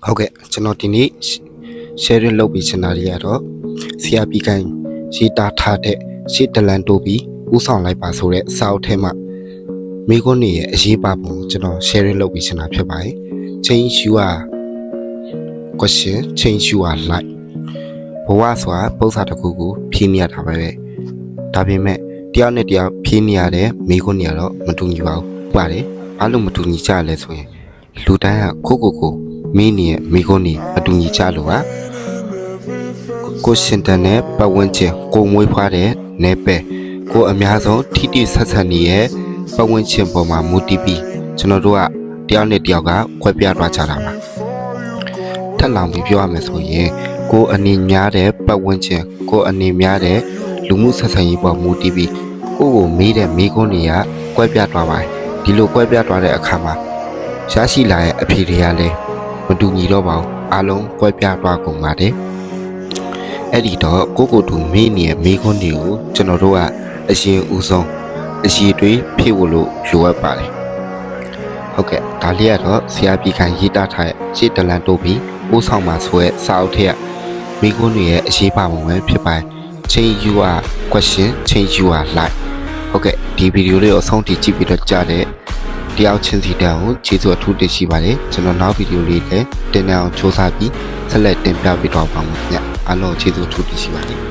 ဟုတ်ကဲ့ကျွန်တော်ဒီနေ့ sharing လုပ်ပြီးချင်တာတွေကတော့ဆရာပြည်ခိုင်ရေးတာထားတဲ့ရှေ့တလန်တိုးပြီးဥဆောင်လိုက်ပါဆိုတဲ့စာအုပ်ထဲမှာမိခွန်းတွေရဲ့အရေးပါပုံကိုကျွန်တော် sharing လုပ်ပြီးချင်တာဖြစ်ပါတယ် Change your question change your life ဘဝဆိုတာပုံစံတစ်ခုကိုဖြည့်နေရတာပဲဒါပေမဲ့တယောက်နဲ့တယောက်ဖြည့်နေရတဲ့မိခွန်းတွေကတော့မတူညီပါဘူးပါတယ်ဘာလို့မတူညီကြလဲဆိုရင်လူတိုင်းကကိုမင်းရဲ့မိခွန်းတွေမတူညီကြလို့ပါကိုရှင်တန်နဲ့ပတ်ဝန်းကျင်ကိုမွေးဖွားတဲ့နယ်ပယ်ကိုအများဆုံးထိတိဆက်ဆံနေရဲ့ပတ်ဝန်းကျင်ပေါ်မှာမူတည်ပြီးကျွန်တော်တို့ကတယောက်နဲ့တယောက်ကခွဲပြားသွားကြတာပါထပ်လောင်ပြီးပြောရမယ်ဆိုရင်ကိုအနေများတဲ့ပတ်ဝန်းကျင်ကိုအနေများတဲ့လူမှုဆက်ဆံရေးပေါ်မူတည်ပြီးကိုမေးတဲ့မိခွန်းတွေကကွဲပြားသွားပါတယ်ဒီလိုကွဲပြားသွားတဲ့အခါမှာရရှိလာတဲ့အဖြေတွေကလည်းမတူညီတော့ပါဘူးအားလုံးကွဲပြားသွားကုန်ပါတယ်အဲ့ဒီတော့ကိုတူမေးနေတဲ့မိခွန်းတွေကိုကျွန်တော်တို့ကအရင်ဦးဆုံးအရှိတွေဖြည့်ဖို့လို့လိုအပ်ပါတယ်ဟုတ်ကဲ့ဒါလေးကတော့ဆရာပြည်ခိုင်ရေးသားထားတဲ့ရှေ့တလန်တိုးပြီးပို့ဆောင်မှာဆိုတဲ့စာအုပ်ထဲကမိခွန်းတွေရဲ့အရေးပါပုံပဲဖြစ်ပါတယ် Change your question change your life ဟုတ်ကဲ့ဒီဗီဒီယိုလေးကိုအဆုံးထိကြည့်ပြီးတော့ကြားတဲ့တယောက်ချင်းစီတန်းကိုကျေးဇူးအထူးတင်ရှိပါတယ်ကျွန်တော်နောက်ဗီဒီယိုလေးနဲ့တင်ပြအောင်စူးစမ်းပြီးဆက်လက်တင်ပြပေးတော့ပါမယ်ခင်ဗျအားလုံးကျေးဇူးအထူးတင်ရှိပါတယ်